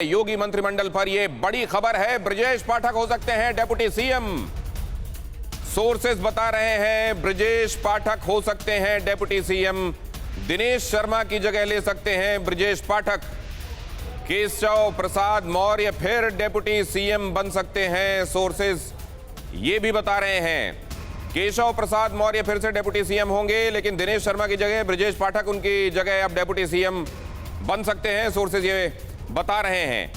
योगी मंत्रिमंडल पर यह बड़ी खबर है, ब्रजेश पाठक हो सकते हैं डेप्यूटी सीएम। सोर्सेज बता रहे हैं ब्रजेश पाठक हो सकते हैं डेप्यूटी सीएम। दिनेश शर्मा की जगह ले सकते हैं ब्रजेश पाठक। केशव प्रसाद मौर्य फिर डेप्यूटी सीएम बन सकते हैं, सोर्सेज ये भी बता रहे हैं। केशव प्रसाद मौर्य फिर से डेप्यूटी सीएम होंगे, लेकिन दिनेश शर्मा की जगह ब्रजेश पाठक उनकी जगह अब डेप्यूटी सीएम बन सकते हैं, सोर्सेज ये बता रहे हैं।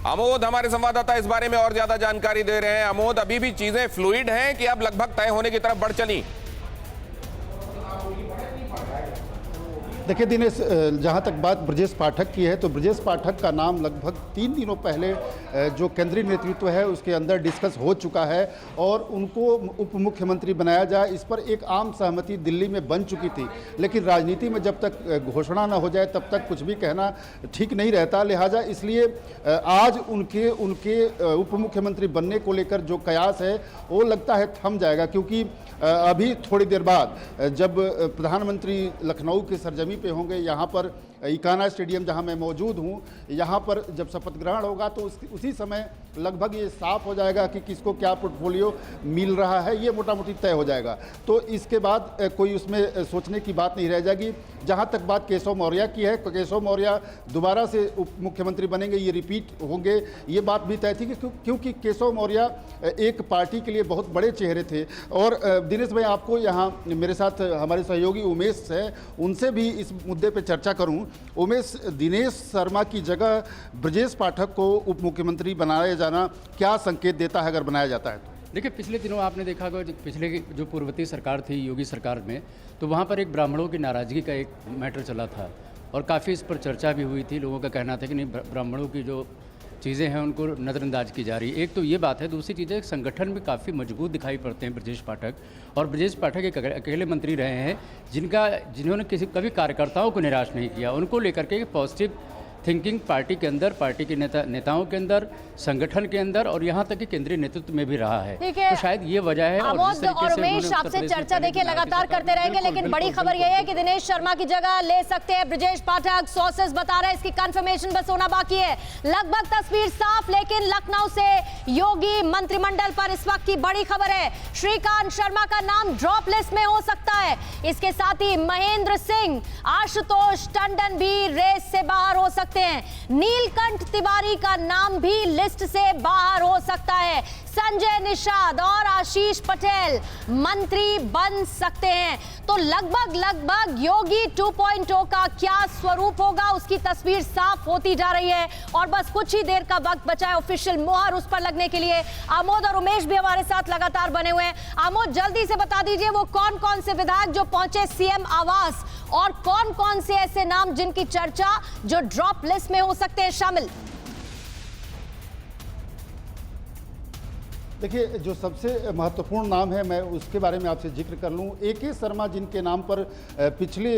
अमोद हमारे संवाददाता इस बारे में और ज्यादा जानकारी दे रहे हैं। अमोद, अभी भी चीजें फ्लूइड हैं कि अब लगभग तय होने की तरफ बढ़ चली? देखिए दिनेश, जहाँ तक बात ब्रजेश पाठक की है तो ब्रजेश पाठक का नाम लगभग 3 दिनों पहले जो केंद्रीय नेतृत्व है उसके अंदर डिस्कस हो चुका है और उनको उप मुख्यमंत्री बनाया जाए, इस पर एक आम सहमति दिल्ली में बन चुकी थी। लेकिन राजनीति में जब तक घोषणा न हो जाए तब तक कुछ भी कहना ठीक नहीं रहता, लिहाजा इसलिए आज उनके उप मुख्यमंत्री बनने को लेकर जो कयास है वो लगता है थम जाएगा, क्योंकि अभी थोड़ी देर बाद जब प्रधानमंत्री लखनऊ के सरजमी पे होंगे, यहाँ पर इकाना स्टेडियम जहाँ मैं मौजूद हूँ, यहाँ पर जब शपथ ग्रहण होगा तो उसी समय लगभग ये साफ हो जाएगा कि किसको क्या पोर्टफोलियो मिल रहा है, ये मोटा मोटी तय हो जाएगा। तो इसके बाद कोई उसमें सोचने की बात नहीं रह जाएगी। जहाँ तक बात केशव मौर्य की है, केशव मौर्य दोबारा से उप मुख्यमंत्री बनेंगे, ये रिपीट होंगे, ये बात भी तय थी क्योंकि केशव मौर्य एक पार्टी के लिए बहुत बड़े चेहरे थे। और दिनेश भाई, आपको यहाँ मेरे साथ हमारे सहयोगी उमेश है, उनसे भी इस मुद्दे पर चर्चा करूँ। उमेश, दिनेश शर्मा की जगह ब्रजेश पाठक को उप मुख्यमंत्री बनाया जाना क्या संकेत देता है अगर बनाया जाता है तो? देखिए, पिछले दिनों आपने देखा होगा पिछले जो पूर्ववर्ती सरकार थी योगी सरकार में, तो वहाँ पर एक ब्राह्मणों की नाराज़गी का एक मैटर चला था और काफ़ी इस पर चर्चा भी हुई थी। लोगों का कहना था कि नहीं, ब्राह्मणों की जो चीज़ें हैं उनको नज़रअंदाज की जा रही है। एक तो ये बात है, दूसरी चीज़ है संगठन में काफ़ी मजबूत दिखाई पड़ते हैं ब्रजेश पाठक, और ब्रजेश पाठक एक अकेले मंत्री रहे हैं जिन्होंने कभी कार्यकर्ताओं को निराश नहीं किया। उनको लेकर के पॉजिटिव थिंकिंग पार्टी के अंदर, पार्टी के नेताओं के अंदर, संगठन के अंदर और यहाँ तक कि केंद्रीय नेतृत्व में भी रहा है। तो शायद ये वजह है। अमोद और उमेश, आपसे चर्चा देखिए लगातार करते रहेंगे, लेकिन बड़ी खबर यह है कि दिनेश शर्मा की जगह ले सकते हैं ब्रजेश पाठक। सोर्सेस बता रहे हैं, इसकी कंफर्मेशन बस होना बाकी है। लगभग तस्वीर साफ, लेकिन लखनऊ से योगी मंत्रिमंडल पर इस वक्त की बड़ी खबर है, श्रीकांत शर्मा का नाम ड्रॉप लिस्ट में हो सकता है। इसके साथ ही महेंद्र सिंह, आशुतोष टंडन भी रेस से बाहर हो सकते हैं। नीलकंठ तिवारी का नाम भी लिस्ट से बाहर हो सकता है। संजय निषाद और आशीष पटेल मंत्री बन सकते हैं। तो लगभग योगी 2.0 का क्या स्वरूप होगा उसकी तस्वीर साफ होती जा रही है और बस कुछ ही देर का वक्त बचा है ऑफिशियल मोहर उस पर लगने के लिए। आमोद और उमेश भी हमारे साथ लगातार बने हुए हैं। आमोद, जल्दी से बता दीजिए वो कौन कौन से विधायक जो पहुंचे सीएम आवास और कौन कौन से ऐसे नाम जिनकी चर्चा जो ड्रॉप लिस्ट में हो सकते हैं शामिल? देखिए, जो सबसे महत्वपूर्ण नाम है मैं उसके बारे में आपसे जिक्र कर लूँ। ए.के. शर्मा, जिनके नाम पर पिछले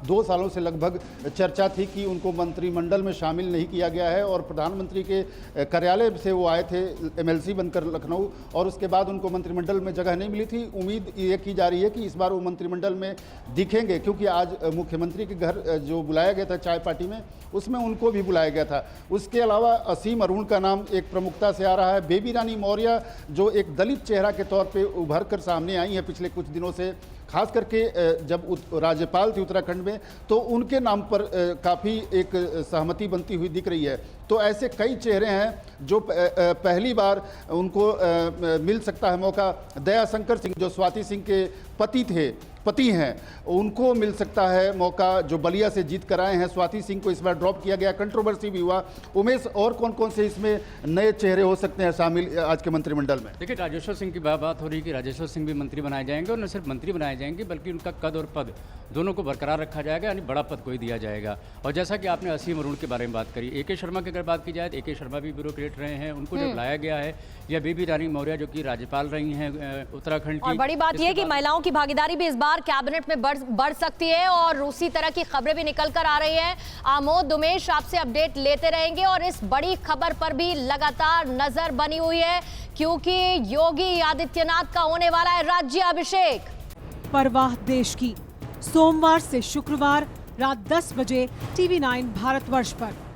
2 सालों से लगभग चर्चा थी कि उनको मंत्रिमंडल में शामिल नहीं किया गया है और प्रधानमंत्री के कार्यालय से वो आए थे एमएलसी बनकर लखनऊ और उसके बाद उनको मंत्रिमंडल में जगह नहीं मिली थी। उम्मीद ये की जा रही है कि इस बार वो मंत्रिमंडल में दिखेंगे, क्योंकि आज मुख्यमंत्री के घर जो बुलाया गया था चाय पार्टी में, उसमें उनको भी बुलाया गया था। उसके अलावा असीम अरुण का नाम एक प्रमुखता से आ रहा है। बेबी रानी मौर्य, जो एक दलित चेहरा के तौर पे उभर कर सामने आई है पिछले कुछ दिनों से, खास करके जब राज्यपाल थी उत्तराखंड में, तो उनके नाम पर काफ़ी एक सहमति बनती हुई दिख रही है। तो ऐसे कई चेहरे हैं जो पहली बार उनको मिल सकता है मौका। दयाशंकर सिंह, जो स्वाति सिंह के पति हैं, उनको मिल सकता है मौका, जो बलिया से जीत कर आए हैं। स्वाति सिंह को इस बार ड्रॉप किया गया, कंट्रोवर्सी भी हुआ। उमेश, और कौन कौन से इसमें नए चेहरे हो सकते हैं शामिल आज के मंत्रिमंडल में? देखिए, राजेश्वर सिंह की बात हो रही है कि राजेश्वर सिंह भी मंत्री बनाए जाएंगे और न सिर्फ मंत्री बनाए जाएंगे बल्कि उनका कद और पद दोनों को बरकरार रखा जाएगा, यानी बड़ा पद कोई दिया जाएगा। और जैसा कि आपने असीम अरुण के बारे में बात करी, ए.के. शर्मा की अगर बात की जाए तो ए.के. शर्मा भी ब्यूरोक्रेट रहे हैं, उनको जो बुलाया गया है, या बेबी रानी मौर्य जो कि राज्यपाल रही हैं उत्तराखंड की। और बड़ी बात यह है कि महिलाओं की भागीदारी भी इस बार कैबिनेट में बढ़ सकती है और उसी तरह की खबरें भी निकल कर आ रही हैं। आमोद, उमेश, आपसे अपडेट लेते रहेंगे और इस बड़ी खबर पर भी लगातार नजर बनी हुई है, क्योंकि योगी आदित्यनाथ का होने वाला है राज्याभिषेक। परवाह देश की, सोमवार से शुक्रवार रात 10 बजे TV9 भारतवर्ष पर।